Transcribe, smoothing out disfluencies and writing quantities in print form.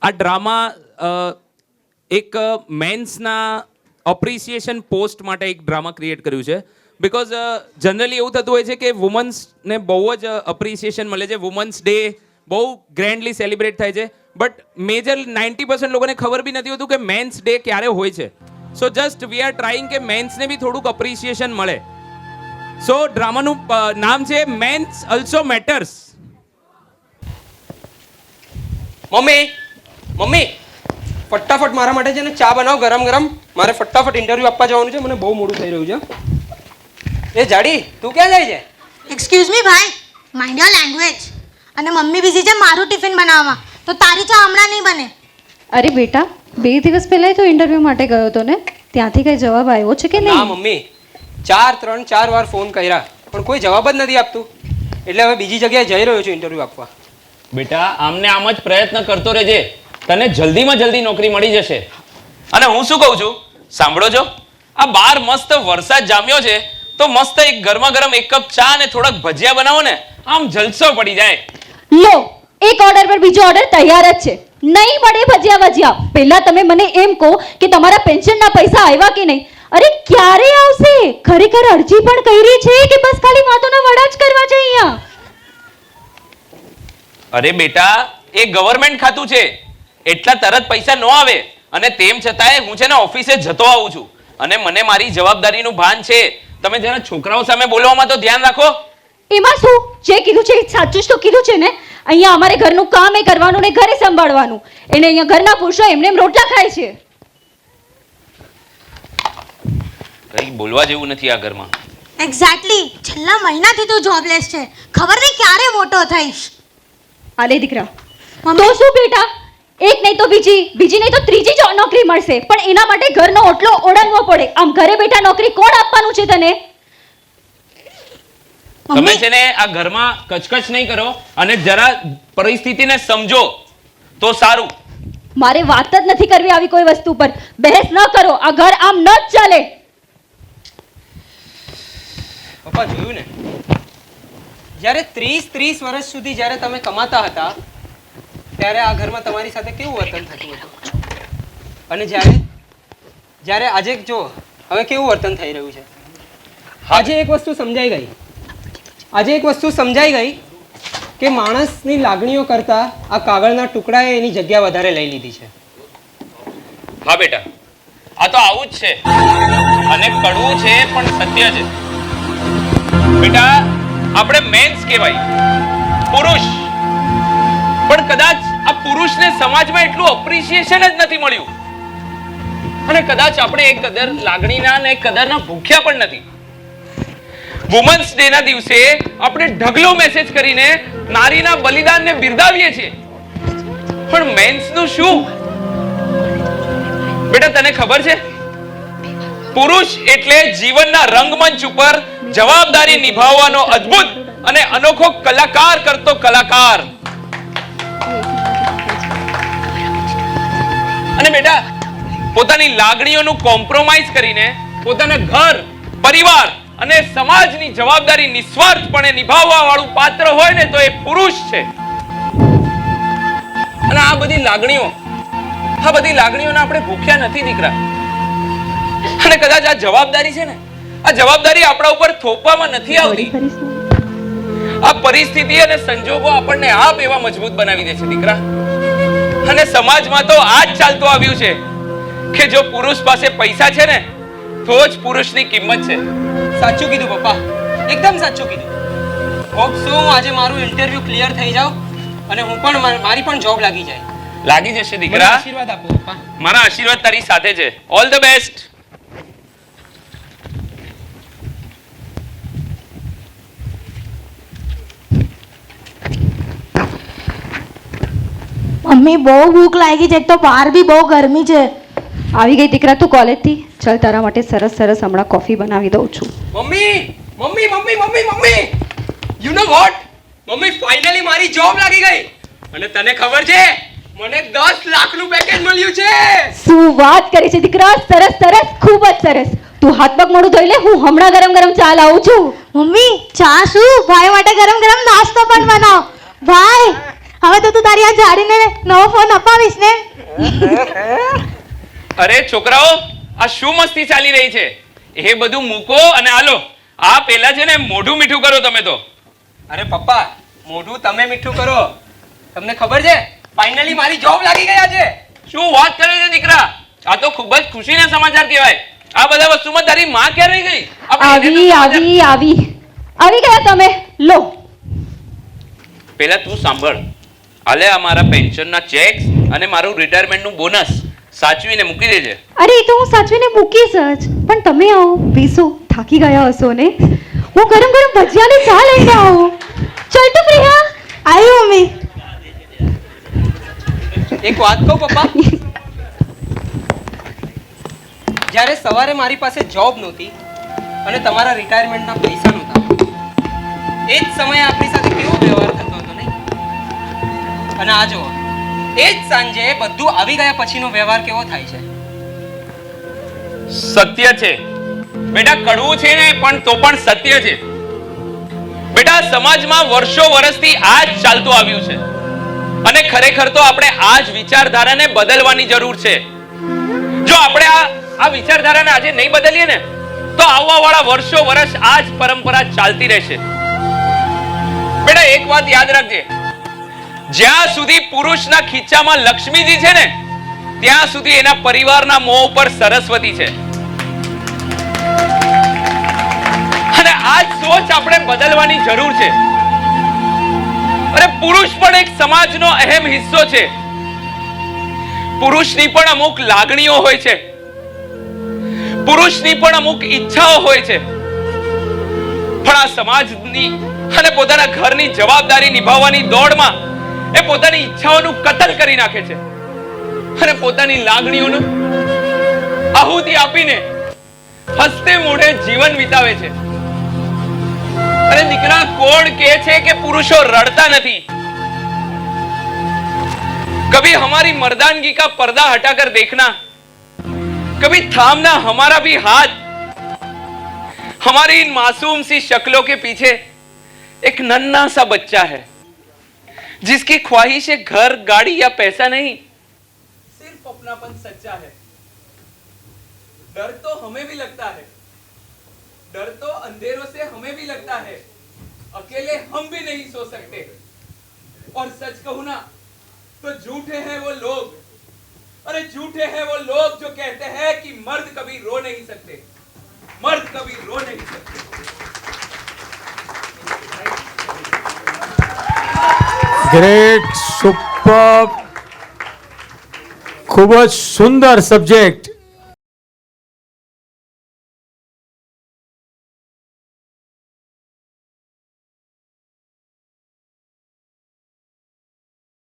આ ડ્રામા એક મેન્સના appreciation post માટે એક ડ્રામા ક્રિએટ કર્યું છે બિકોઝ જનરલી એવું થતું હોય છે કે વુમન્સને બહુ જ અપ્રિસિએશન મળે છે. વુમન્સ ડે બહુ ગ્રેન્ડલી સેલિબ્રેટ થાય છે બટ મેજર 90% લોકોને ખબર બી નથી હોતું કે મેન્સ ડે ક્યારે હોય છે. સો જસ્ટ વી આર ટ્રાઇંગ કે મેન્સને બી થોડુંક અપ્રિસિએશન મળે. સો ડ્રામાનું નામ છે mens also matters. Mummy mummy ફટાફટ મારા માટે છે ને ચા બનાવો ગરમ ગરમ. મારે ફટાફટ ઇન્ટરવ્યૂ આપવા જવાનું છે. મને બહુ મોડું થઈ રહ્યું છે. એ જાડી તું ક્યાં જાય છે? એક્સક્યુઝ મી ભાઈ, માઇન્ડ યોર લેંગ્વેજ. અને મમ્મી બીજી છે મારું ટિફિન બનાવવામાં, તો તારી ચા હમણાં નહીં બને. અરે બેટા, 2 દિવસ પહેલા તો ઇન્ટરવ્યૂ માટે ગયો હતો ને, ત્યાંથી કઈ જવાબ આવ્યો છે કે ના નહીં? મમ્મી, 4 વાર ફોન કર્યા પણ કોઈ જવાબ જ નથી આપતું. એટલે હવે બીજી જગ્યાએ જઈ રહ્યો છું ઇન્ટરવ્યૂ આપવા. બેટા આમને આમ જ પ્રયત્ન કરતો રહેજે, તને જલ્દીમાં જલ્દી નોકરી મળી જશે. અને હું શું કહું છું સાંભળો છો, આ બાર મસ્ત વરસાદ જામ્યો છે તો મસ્ત એક ગરમા ગરમ 1 કપ ચા અને થોડાક ભજીયા બનાવો ને, આમ જલસો પડી જાય. લો, એક ઓર્ડર પર બીજો ઓર્ડર તૈયાર જ છે. નહીં મળે ભજીયા. પહેલા તમે મને એમ કહો કે તમારા પેન્શનના પૈસા આવ્યા કે નહીં? અરે ક્યારે આવશે? ખરેખર અરજી પણ કરી છે કે બસ ખાલી વાતોના વડા જ કરવા છે અહીંયા? અરે બેટા, એ ગવર્નમેન્ટ ખાતું છે, એટલા તરત પૈસા ન આવે. અને તેમ છતાંય હું છે ને ઓફિસે જતો આવું છું અને મને મારી જવાબદારીનું ભાન છે. તમે જરા છોકરાઓ સામે બોલવામાં તો ધ્યાન રાખો. એમાં શું? જે કીધું છે એ સાચું જ તો કીધું છે ને. અહીંયા અમારે ઘરનું કામ એ કરવાનું ને ઘરે સંભાળવાનું. એને અહીંયા ઘરના પુરુષો એમને એમ રોટલા ખાય છે. કઈ બોલવા જેવું નથી આ ઘરમાં. એક્ઝેક્ટલી, છેલ્લા મહિનાથી તું જોબલેસ છે. ખબર નહીં ક્યારે મોટો થઈશ. આલે દીકરા, તો શું બેટા, એક નહીં તો બીજી નહીં તો ત્રીજી નોકરી મળશે, પણ એના માટે ઘરનો ઓટલો ઓળંગવો પડે. આમ ઘરે બેઠા નોકરી કોણ આપવાનું છે તને? તમે છે ને આ ઘરમાં કચકચ નહીં કરો અને જરા પરિસ્થિતિને સમજો તો સારું. મારે વાત જ નથી કરવી આવી કોઈ વસ્તુ પર. બહેસ ન કરો, આ ઘર આમ ન જ ચાલે. પપ્પા જોયું ને, જ્યારે 30 વર્ષ સુધી જ્યારે તમે કમાતા હતા ત્યારે આ ઘરમાં તમારી સાથે કેવું વર્તન થતું હતું, અને જ્યારે આજે જો હવે કેવું વર્તન થઈ રહ્યું છે. આજે એક વસ્તુ સમજાઈ ગઈ કે માણસની લાગણીઓ કરતા આ કાગળના ટુકડાએ એની જગ્યા વધારે લઈ લીધી છે. હા બેટા, આ તો આવું જ છે અને કડવું છે પણ સત્ય છે. બેટા આપણે મેન્સ કહેવાય, પુરુષ, પણ કદાચ આ પુરુષને સમાજમાં એટલું અપ્રિસિએશન જ નથી મળ્યું અને કદાચ આપણે એક કદર લાગણીના અને કદરના ભૂખ્યા પણ નથી. વુમન્સ ડે ના દિવસે આપણે ઢગલો મેસેજ કરીને નારીના બલિદાનને બિરદાવીએ છીએ, પણ મેન્સનું શું? બેટા તને ખબર છે, પુરુષ એટલે જીવનના રંગમંચ ઉપર જવાબદારી નિભાવવાનો અદ્ભુત અને અનોખો કલાકાર કરતો કલાકાર. અને બેટા પોતાની લાગણીઓનું કોમ્પ્રોમાઇઝ કરીને પોતાના ઘર, પરિવાર અને સમાજની જવાબદારી નિસ્વાર્થપણે નિભાવવા વાળું પાત્ર હોય ને તો એ પુરુષ છે. અને આ બધી લાગણીઓને આપણે ભૂખ્યા નથી દીકરા. અને કદાચ આ જવાબદારી છે ને, આ જવાબદારી આપણા ઉપર થોપવામાં નથી આવતી. આ પરિસ્થિતિ અને સંજોગો આપણને આપ એવા મજબૂત બનાવી દે છે દીકરા. અને સમાજમાં તો આ જ ચાલતું આવ્યું છે કે જો પુરુષ પાસે પૈસા છે ને તો જ પુરુષની કિંમત છે. સાચું કીધું પપ્પા, એકદમ સાચું કીધું. હોપ સો આજે મારું ઇન્ટરવ્યૂ ક્લિયર થઈ જાવ અને મારી પણ જોબ લાગી જાય. લાગી જશે દીકરા. આશીર્વાદ આપો પપ્પા. મારા આશીર્વાદ તારી સાથે છે. All the best. મમ્મી બહુ ભૂખ લાગી છે, એક તો બહાર બી બહુ ગરમી છે. આવી ગઈ દીકરા તું કોલેજથી? ચાલ તારા માટે સરસ હમણાં કોફી બનાવી દઉં છું. Mummy you know what, mummy finally મારી જોબ લાગી ગઈ. અને તને ખબર છે મને 10 લાખનું પેકેજ મળ્યું છે. શું વાત કરી છે દીકરા, સરસ, ખૂબ જ સરસ. તું હાથ પગ મોઢું ધોઈ લે, હું હમણાં ગરમ ચા લાવું છું. મમ્મી ચા શું, ભાઈ માટે ગરમ નાસ્તો પણ બનાવ. ભાઈ હવે તો તું તારી આ જાડીને નવો ફોન અપાવીશ ને? અરે છોકરાઓ, આ શું મસ્તી ચાલી રહી છે? એ બધું મૂકો અને હાલો આ પેલા છે ને મોઢું મીઠું કરો તમે તો. અરે પપ્પા, મોઢું તમે મીઠું કરો. તમને ખબર છે ફાઇનલી મારી જોબ લાગી ગયા છે. શું વાત કરે છે દીકરા? આ તો ખૂબ જ ખુશીના સમાચાર કહેવાય. આ બધા વસ્તુમાં તારી માં ક્યાં રહી ગઈ? આપણે એને તો આવી ગયા તમે. લો, પહેલા તું સાંભળ. હાલે આ મારા પેન્શનના ચેક્સ અને મારું રિટાયરમેન્ટનું બોનસ સાચવીને મૂકી દેજે. અરે એ તો હું સાચવીને મૂકીશ જ, પણ તમે આવો, બેસો, થાકી ગયા હશો ને. હું ગરમ ગરમ ભજીયાની ચા લઈને આવું. ચલ તો પ્રિયા. આવી મમ્મી. એક વાત કહું પપ્પા, જ્યારે સવારે મારી પાસે જોબ નહોતી અને તમારા રિટાયરમેન્ટના પૈસા નહોતા, એ જ સમયે આપણી સાથે કેવો વ્યવહાર થતો હતો નહીં? અને આ જુઓ, એ જ સાંજે બધું આવી ગયા પછીનો વ્યવહાર કેવો થાય છે? સત્ય છે બેટા, કડવું છે ને પણ તો પણ સત્ય છે. બેટા, સમાજમાં વર્ષો વર્ષથી આ જ ચાલતું આવ્યું છે અને ખરેખર તો આપણે આ જ વિચારધારાને બદલવાની જરૂર છે. જો આપણે આ વિચારધારાને આજે નહીં બદલીએ ને તો આવવાવાળા વર્ષો વર્ષ આ જ પરંપરા ચાલતી રહેશે. બેટા, એક વાત યાદ રાખજે, જ્યાં સુધી પુરુષના ખીચામાં લક્ષ્મીજી છે ને ત્યાં સુધી એના પરિવારના મોં ઉપર સરસ્વતી છે. અને આ જ સોચ આપણે બદલવાની જરૂર છે. અરે પુરુષ પણ એક સમાજનો અહેમ હિસ્સો છે. પુરુષની પણ અમુક લાગણીઓ હોય છે, પુરુષની પણ અમુક ઈચ્છાઓ હોય છે, પણ આ સમાજની અને પોતાના ઘરની જવાબદારી નિભાવવાની દોડમાં એ પોતાની ઈચ્છાઓનું કતલ કરી નાખે છે અને પોતાની લાગણીઓનું આહુતિ આપીને હસતે મોઢે જીવન વિતાવે છે. અરે દીકરા, કોણ કહે છે કે પુરુષો રડતા નથી? कभी हमारी मर्दानगी का पर्दा हटाकर देखना, कभी थामना हमारा भी हाथ. हमारी इन मासूम सी शक्लों के पीछे एक नन्हा सा बच्चा है जिसकी ख्वाहिश है घर, गाड़ी या पैसा नहीं, सिर्फ अपनापन सच्चा है. डर तो हमें भी लगता है, डर तो अंधेरों से हमें भी लगता है, अकेले हम भी नहीं सो सकते. और सच कहूं ना तो झूठे हैं वो लोग, अरे झूठे हैं वो लोग जो कहते हैं कि मर्द कभी रो नहीं सकते, मर्द कभी रो नहीं सकते. ગ્રેટ, સુપર, ખૂબ જ સુંદર સબ્જેક્ટ.